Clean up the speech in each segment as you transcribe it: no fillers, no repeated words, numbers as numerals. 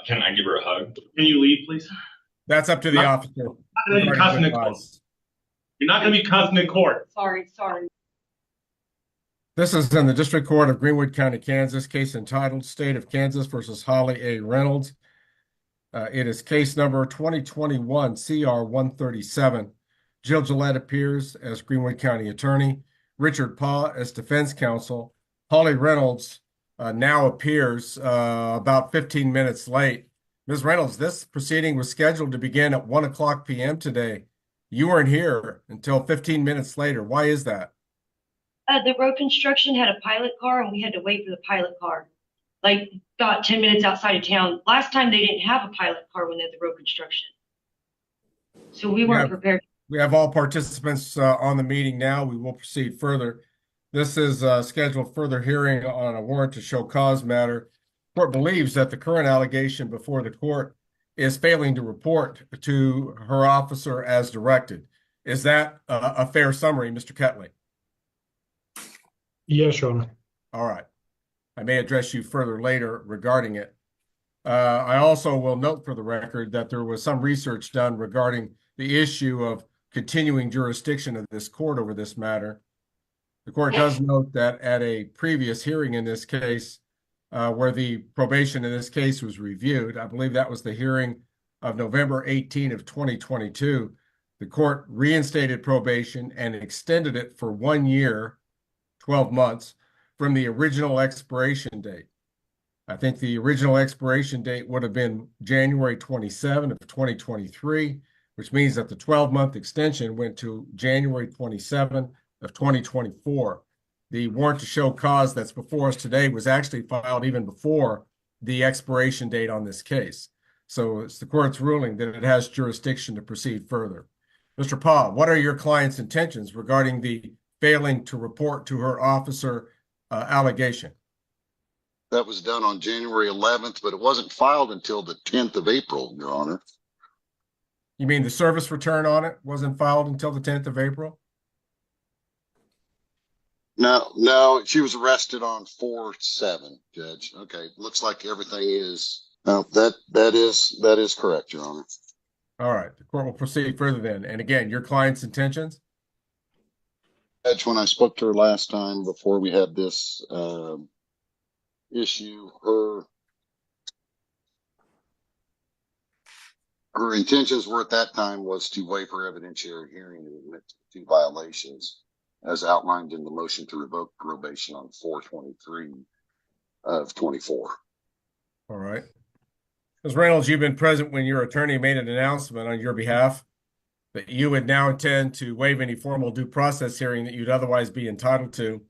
Can I give her a hug? Can you leave, please? That's up to I'm the not, officer not going to be regarding cussing in court. goodbyes. You're not going to be cussing in court. Sorry. This is in the District Court of Greenwood County, Kansas, case entitled State of Kansas versus Holly A. Reynolds. It is case number 2021 CR 137. Jill Gillette appears as Greenwood County Attorney, Richard Paw as Defense Counsel. Holly Reynolds now appears about 15 minutes late. Ms. Reynolds, this proceeding was scheduled to begin at 1 o'clock p.m. today. You weren't here until 15 minutes later. Why is that? The road construction had a pilot car, and we had to wait for the pilot car. Like, got 10 minutes outside of town. Last time they didn't have a pilot car when they had the road construction. So we weren't prepared. We have all participants on the meeting now. We will proceed further. This is scheduled further hearing on a warrant to show cause matter. The court believes that the current allegation before the court is failing to report to her officer as directed. Is that a fair summary, Mr. Ketley? Yes, Your Honor. All right. I may address you further later regarding it. I also will note for the record that there was some research done regarding the issue of continuing jurisdiction of this court over this matter. The court does note that at a previous hearing in this case, where the probation in this case was reviewed, I believe that was the hearing of November 18 of 2022, the court reinstated probation and extended it for 1 year, 12 months, from the original expiration date. I think the original expiration date would have been January 27 of 2023, which means that the 12-month extension went to January 27 of 2024. The warrant to show cause that's before us today was actually filed even before the expiration date on this case. So it's the court's ruling that it has jurisdiction to proceed further. Mr. Paw, what are your client's intentions regarding the failing to report to her officer allegation? That was done on January 11th, but it wasn't filed until the 10th of April, Your Honor. You mean the service return on it wasn't filed until the 10th of April? No, she was arrested on 4/7, Judge. Okay, looks like everything is. No, that is correct, Your Honor. All right, the court will proceed further then. And again, your client's intentions? Judge, when I spoke to her last time before we had this issue, her intentions were at that time was to waive her evidentiary hearing and admit to 2 violations as outlined in the motion to revoke probation on 4/23 of 24. All right. Ms. Reynolds, you've been present when your attorney made an announcement on your behalf that you would now intend to waive any formal due process hearing that you'd otherwise be entitled to,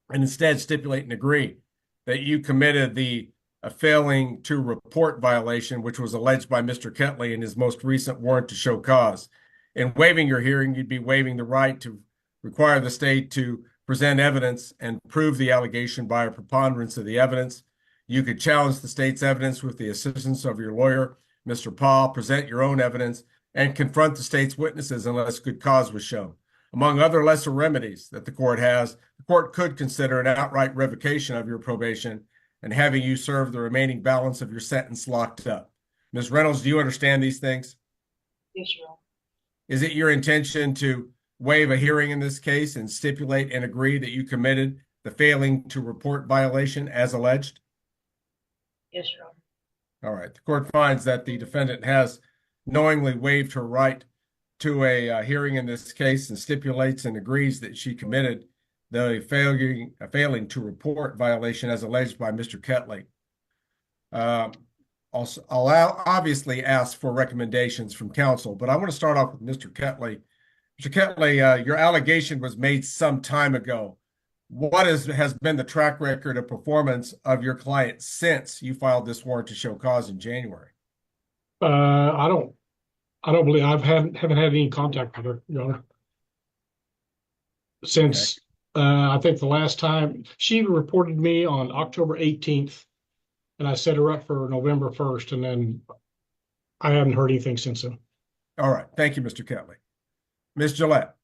and instead stipulate and agree that you committed the failing to report violation, which was alleged by Mr. Ketley in his most recent warrant to show cause. In waiving your hearing, you'd be waiving the right to require the state to present evidence and prove the allegation by a preponderance of the evidence. You could challenge the state's evidence with the assistance of your lawyer, Mr. Paul, present your own evidence, and confront the state's witnesses unless good cause was shown. Among other lesser remedies that the court has, the court could consider an outright revocation of your probation and having you serve the remaining balance of your sentence locked up. Ms. Reynolds, do you understand these things? Yes, Your Honor. Is it your intention to waive a hearing in this case and stipulate and agree that you committed the failing to report violation as alleged? Yes, Your Honor. All right. The court finds that the defendant has knowingly waived her right to a hearing in this case and stipulates and agrees that she committed the failing to report violation as alleged by Mr. Ketley. I'll obviously ask for recommendations from counsel, but I want to start off with Mr. Ketley. Mr. Ketley, your allegation was made some time ago. What has been the track record of performance of your client since you filed this warrant to show cause in January? I don't believe haven't had any contact with her, Your Honor. Since I think the last time she reported me on October 18th, and I set her up for November 1st, and then I haven't heard anything since then. All right. Thank you, Mr. Ketley. Ms. Gillette,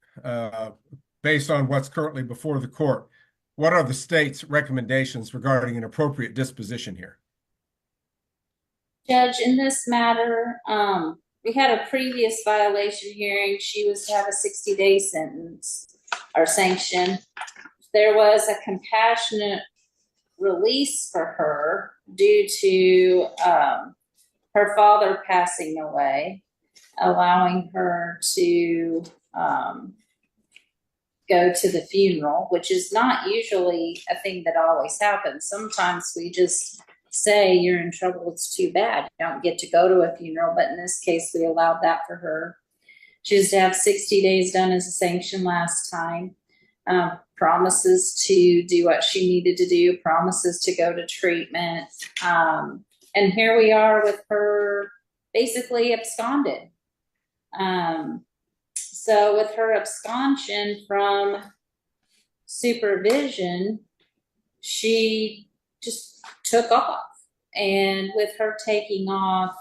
based on what's currently before the court, what are the state's recommendations regarding an appropriate disposition here? Judge, in this matter, we had a previous violation hearing. She was to have a 60-day sentence or sanction. There was a compassionate release for her due to her father passing away, allowing her to go to the funeral, which is not usually a thing that always happens. Sometimes we just say you're in trouble, it's too bad, you don't get to go to a funeral, but in this case we allowed that for her. She was to have 60 days done as a sanction last time. Promises to do what she needed to do, promises to go to treatment, and here we are with her basically absconded. So with her absconsion from supervision, she just took off. And with her taking off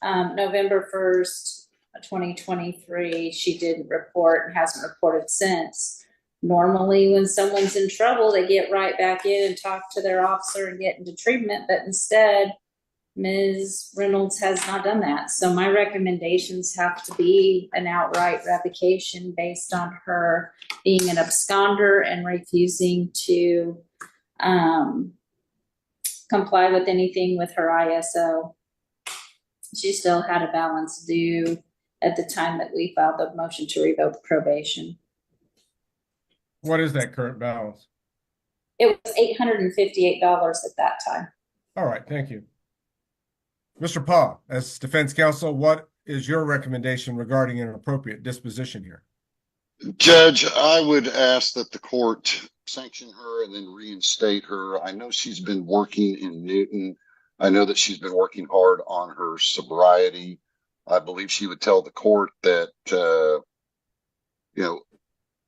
November 1st, 2023, she didn't report and hasn't reported since. Normally when someone's in trouble, they get right back in and talk to their officer and get into treatment, but instead, Ms. Reynolds has not done that. So my recommendations have to be an outright revocation based on her being an absconder and refusing to comply with anything with her ISO. She still had a balance due at the time that we filed the motion to revoke probation. What is that current balance? It was $858 at that time. All right, thank you. Mr. Pa, as defense counsel, what is your recommendation regarding an appropriate disposition here? Judge, I would ask that the court sanction her and then reinstate her. I know she's been working in Newton. I know that she's been working hard on her sobriety. I believe she would tell the court that,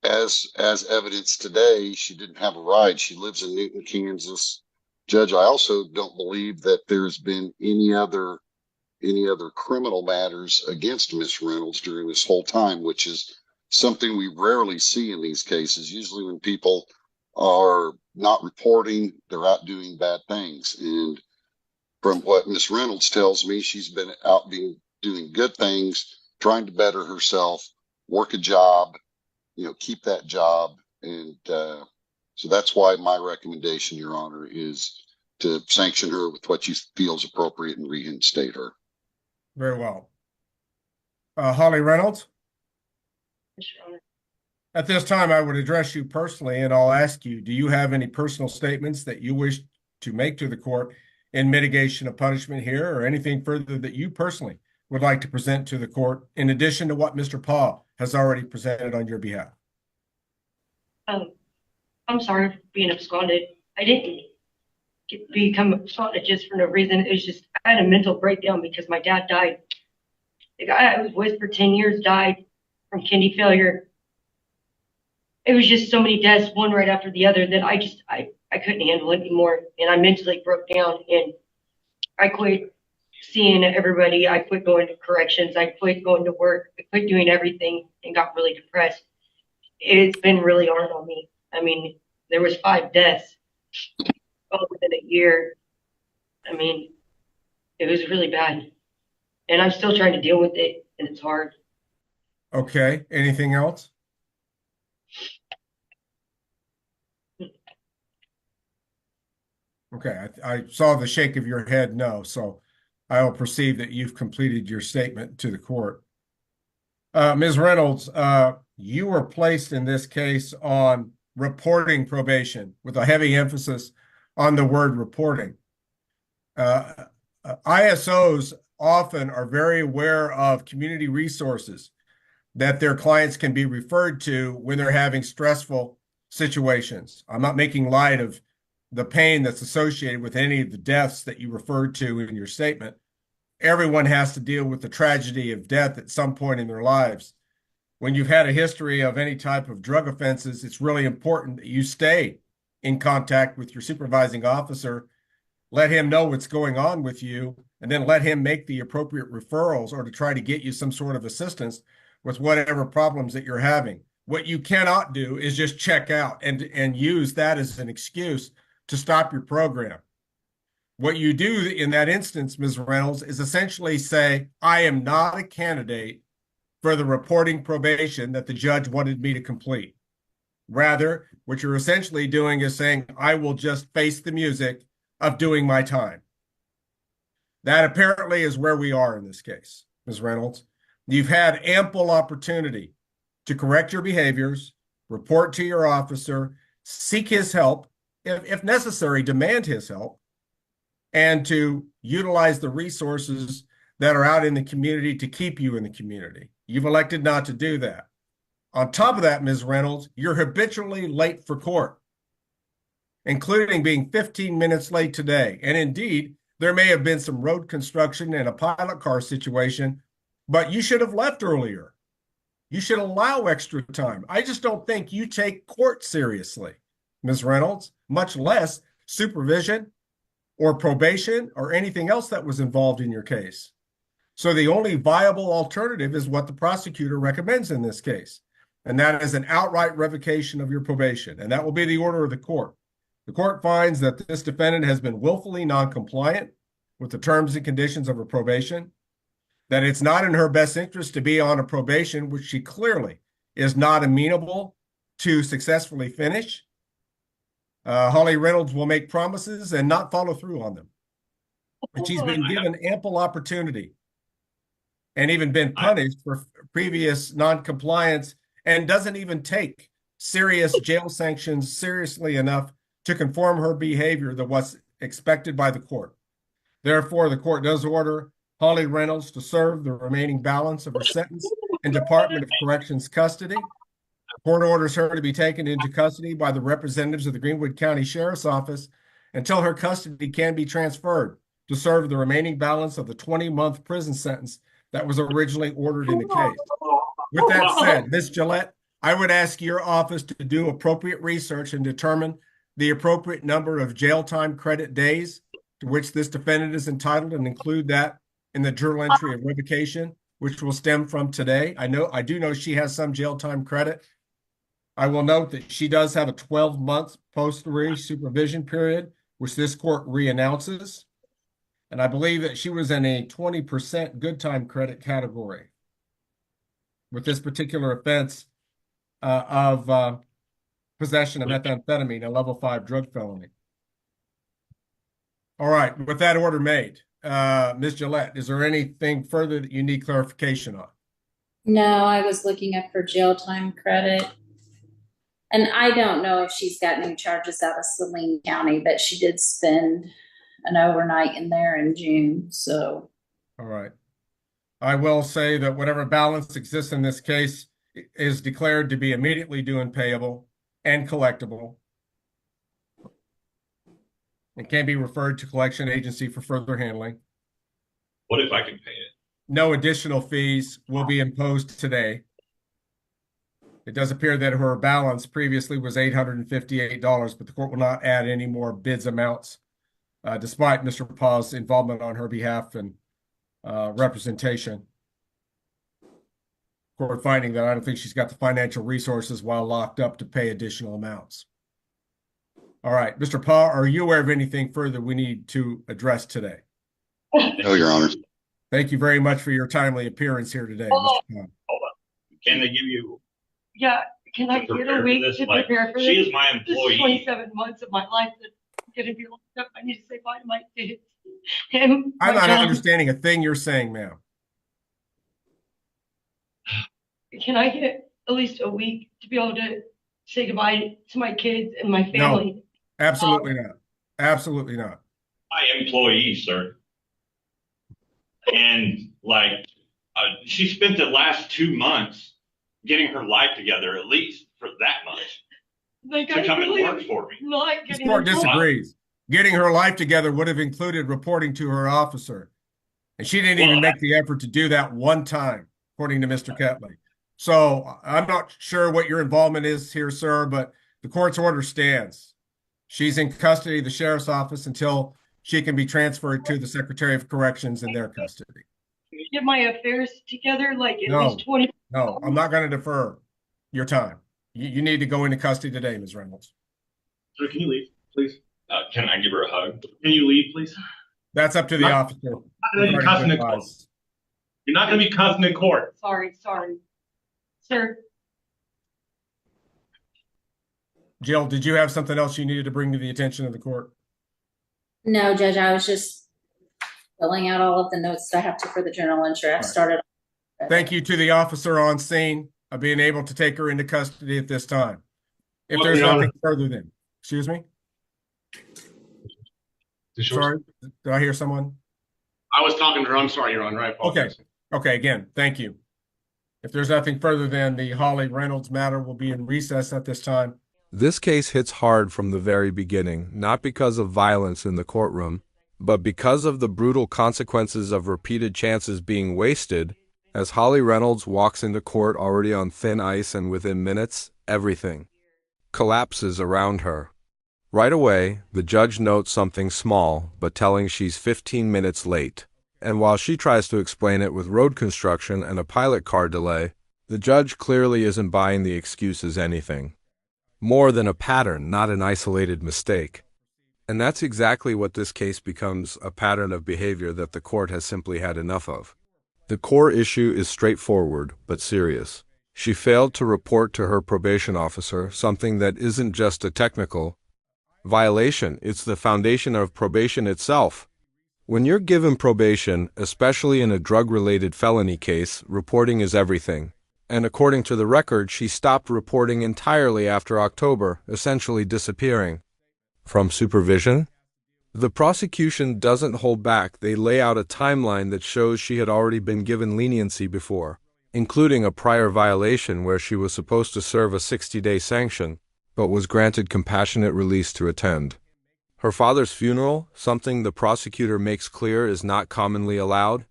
as evidence today, she didn't have a ride. She lives in Newton, Kansas. Judge, I also don't believe that there's been any other criminal matters against Miss Reynolds during this whole time, which is something we rarely see in these cases. Usually when people are not reporting, they're out doing bad things. And from what Miss Reynolds tells me, she's been out doing good things, trying to better herself, work a job, keep that job. And so that's why my recommendation, Your Honor, is to sanction her with what you feel is appropriate and reinstate her. Very well. Holly Reynolds? Yes, Your Honor. At this time, I would address you personally, and I'll ask you, do you have any personal statements that you wish to make to the court in mitigation of punishment here, or anything further that you personally would like to present to the court, in addition to what Mr. Pa has already presented on your behalf? I'm sorry for being absconded. I didn't become absconded just for no reason. It was just, I had a mental breakdown because my dad died. The guy I was with for 10 years died from kidney failure. It was just so many deaths, one right after the other, that I couldn't handle it anymore. And I mentally broke down and I quit seeing everybody. I quit going to corrections. I quit going to work. I quit doing everything and got really depressed. It's been really hard on me. I mean, there was 5 deaths all within a year. I mean, it was really bad. And I'm still trying to deal with it, and it's hard. Okay, anything else? Okay, I saw the shake of your head no, so I will perceive that you've completed your statement to the court. Ms. Reynolds, you were placed in this case on reporting probation with a heavy emphasis on the word reporting. ISOs often are very aware of community resources that their clients can be referred to when they're having stressful situations. I'm not making light of the pain that's associated with any of the deaths that you referred to in your statement. Everyone has to deal with the tragedy of death at some point in their lives. When you've had a history of any type of drug offenses, it's really important that you stay in contact with your supervising officer, let him know what's going on with you, and then let him make the appropriate referrals or to try to get you some sort of assistance with whatever problems that you're having. What you cannot do is just check out and use that as an excuse to stop your program. What you do in that instance, Ms. Reynolds, is essentially say, I am not a candidate for the reporting probation that the judge wanted me to complete. Rather, what you're essentially doing is saying, I will just face the music of doing my time. That apparently is where we are in this case, Ms. Reynolds. You've had ample opportunity to correct your behaviors, report to your officer, seek his help, if necessary, demand his help, and to utilize the resources that are out in the community to keep you in the community. You've elected not to do that. On top of that, Ms. Reynolds, you're habitually late for court, including being 15 minutes late today. And indeed, there may have been some road construction and a pilot car situation, but you should have left earlier. You should allow extra time. I just don't think you take court seriously, Ms. Reynolds, much less supervision or probation or anything else that was involved in your case. So the only viable alternative is what the prosecutor recommends in this case, and that is an outright revocation of your probation, and that will be the order of the court. The court finds that this defendant has been willfully non-compliant with the terms and conditions of her probation, that it's not in her best interest to be on a probation, which she clearly is not amenable to successfully finish. Holly Reynolds will make promises and not follow through on them. And she's been given ample opportunity and even been punished for previous non-compliance and doesn't even take serious jail sanctions seriously enough to conform her behavior to what's expected by the court. Therefore, the court does order Holly Reynolds to serve the remaining balance of her sentence in Department of Corrections custody. The court orders her to be taken into custody by the representatives of the Greenwood County Sheriff's Office until her custody can be transferred to serve the remaining balance of the 20-month prison sentence that was originally ordered in the case. With that said, Ms. Gillette, I would ask your office to do appropriate research and determine the appropriate number of jail time credit days to which this defendant is entitled and include that in the journal entry of revocation, which will stem from today. I do know she has some jail time credit. I will note that she does have a 12-month post-release supervision period, which this court reannounces. And I believe that she was in a 20% good time credit category with this particular offense of possession of methamphetamine, a level 5 drug felony. All right, with that order made, Ms. Gillette, is there anything further that you need clarification on? No, I was looking up her jail time credit. And I don't know if she's got any charges out of Saline County, but she did spend an overnight in there in June, so. All right. I will say that whatever balance exists in this case is declared to be immediately due and payable and collectible. It can be referred to collection agency for further handling. What if I can pay it? No additional fees will be imposed today. It does appear that her balance previously was $858, but the court will not add any more bids amounts, despite Mr. Pau's involvement on her behalf and representation. Court finding that I don't think she's got the financial resources while locked up to pay additional amounts. All right, Mr. Pau, are you aware of anything further we need to address today? No, Your Honor. Thank you very much for your timely appearance here today, Mr. Pau. Hold on. Can they give you? Yeah, can I To get prepare a for week this, to like, prepare for this? she is my This is employee. 27 months of my life that's gonna be locked up. I need to say bye to my kids. And I'm my not job. understanding a thing you're saying, ma'am. Can I get at least a week to be able to say goodbye to my kids and my family? Absolutely not. Absolutely not. My employee, sir. And like, she spent the last 2 months getting her life together, at least for that much, Like, to I come and really work for me. not This getting court in trouble. disagrees. Getting her life together would have included reporting to her officer. And she didn't even make the effort to do that one time, according to Mr. Ketley. So I'm not sure what your involvement is here, sir, but the court's order stands. She's in custody of the sheriff's office until she can be transferred to the Secretary of Corrections in their custody. Get my affairs together, like at No. least 20. No, I'm not going to defer your time. You need to go into custody today, Ms. Reynolds. Sir, can you leave, please? Can I give her a hug? Can you leave, please? That's up to the officer. You're not going to be regarding cussing the in court. advice. You're not going to be cussing in court. Sorry. Sir, Jill, did you have something else you needed to bring to the attention of the court? No, Judge, I was just filling out all of the notes that I have to for the journal entry. I've Right. started. Thank you to the officer on scene of being able to take her into custody at this time. If Well, there's Your Honor. nothing further then, excuse me? Is yours? Sorry, did I hear someone? I was talking to her. I'm sorry, Your Honor. I apologize. Okay, again, thank you. If there's nothing further then, the Holly Reynolds matter will be in recess at this time. This case hits hard from the very beginning, not because of violence in the courtroom, but because of the brutal consequences of repeated chances being wasted. As Holly Reynolds walks into court already on thin ice, and within minutes, everything collapses around her. Right away, the judge notes something small, but telling she's 15 minutes late. And while she tries to explain it with road construction and a pilot car delay, the judge clearly isn't buying the excuse as anything more than a pattern, not an isolated mistake. And that's exactly what this case becomes, a pattern of behavior that the court has simply had enough of. The core issue is straightforward, but serious. She failed to report to her probation officer something that isn't just a technical violation, it's the foundation of probation itself. When you're given probation, especially in a drug-related felony case, reporting is everything. And according to the record, she stopped reporting entirely after October, essentially disappearing from supervision. The prosecution doesn't hold back. They lay out a timeline that shows she had already been given leniency before, including a prior violation where she was supposed to serve a 60-day sanction, but was granted compassionate release to attend. Her father's funeral, something the prosecutor makes clear is not commonly allowed,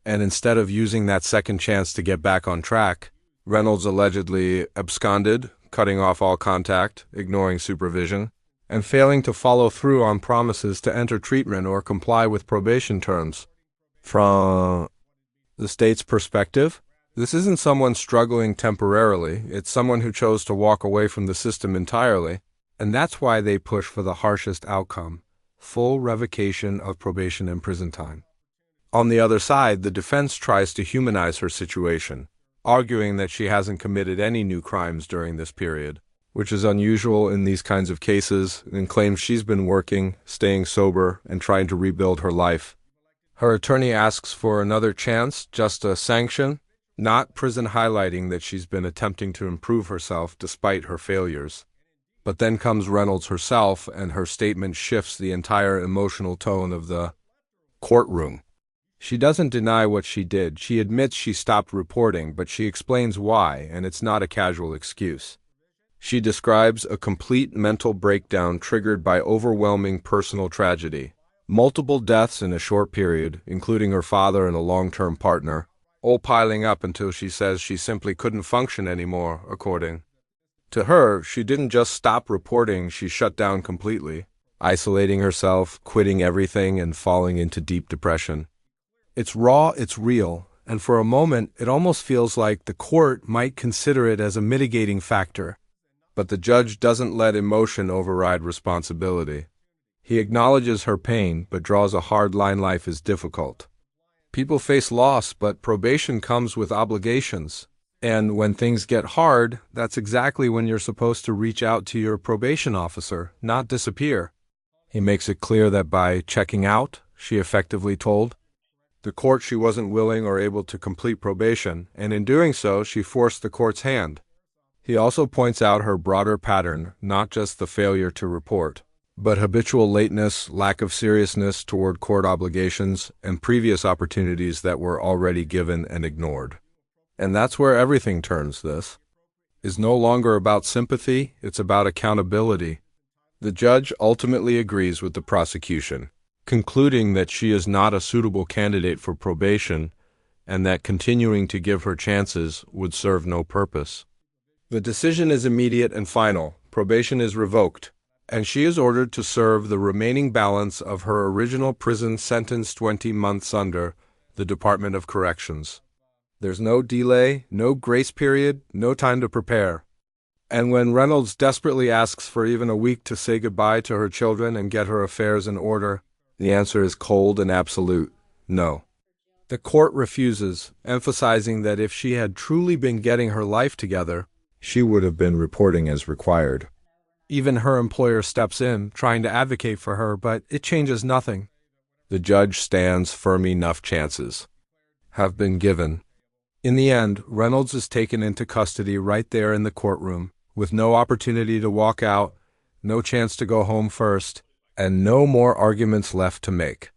and instead of using that second chance to get back on track, Reynolds allegedly absconded, cutting off all contact, ignoring supervision, and failing to follow through on promises to enter treatment or comply with probation terms. From the state's perspective, this isn't someone struggling temporarily, it's someone who chose to walk away from the system entirely, and that's why they push for the harshest outcome, full revocation of probation and prison time. On the other side, the defense tries to humanize her situation, arguing that she hasn't committed any new crimes during this period, which is unusual in these kinds of cases, and claims she's been working, staying sober, and trying to rebuild her life. Her attorney asks for another chance, just a sanction, not prison, highlighting that she's been attempting to improve herself despite her failures. But then comes Reynolds herself, and her statement shifts the entire emotional tone of the courtroom. She doesn't deny what she did. She admits she stopped reporting, but she explains why, and it's not a casual excuse. She describes a complete mental breakdown triggered by overwhelming personal tragedy. Multiple deaths in a short period, including her father and a long-term partner, all piling up until she says she simply couldn't function anymore, according to her. She didn't just stop reporting, she shut down completely, isolating herself, quitting everything, and falling into deep depression. It's raw, it's real, and for a moment, it almost feels like the court might consider it as a mitigating factor. But the judge doesn't let emotion override responsibility. He acknowledges her pain, but draws a hard line. Life is difficult. People face loss, but probation comes with obligations. And when things get hard, that's exactly when you're supposed to reach out to your probation officer, not disappear. He makes it clear that by checking out, she effectively told the court she wasn't willing or able to complete probation, and in doing so, she forced the court's hand. He also points out her broader pattern, not just the failure to report, but habitual lateness, lack of seriousness toward court obligations, and previous opportunities that were already given and ignored. And that's where everything turns. This is no longer about sympathy, it's about accountability. The judge ultimately agrees with the prosecution, concluding that she is not a suitable candidate for probation and that continuing to give her chances would serve no purpose. The decision is immediate and final. Probation is revoked, and she is ordered to serve the remaining balance of her original prison sentence, 20 months under the Department of Corrections. There's no delay, no grace period, no time to prepare. And when Reynolds desperately asks for even a week to say goodbye to her children and get her affairs in order, the answer is cold and absolute: no. The court refuses, emphasizing that if she had truly been getting her life together, she would have been reporting as required. Even her employer steps in, trying to advocate for her, but it changes nothing. The judge stands firm. Enough chances have been given. In the end, Reynolds is taken into custody right there in the courtroom, with no opportunity to walk out, no chance to go home first, and no more arguments left to make.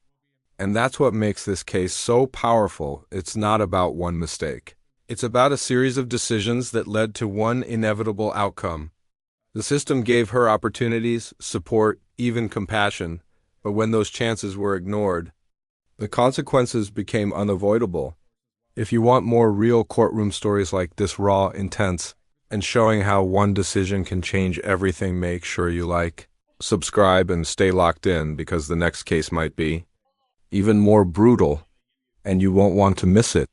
And that's what makes this case so powerful. It's not about one mistake. It's about a series of decisions that led to one inevitable outcome. The system gave her opportunities, support, even compassion, but when those chances were ignored, the consequences became unavoidable. If you want more real courtroom stories like this, raw, intense, and showing how one decision can change everything, make sure you like, subscribe, and stay locked in, because the next case might be even more brutal, and you won't want to miss it.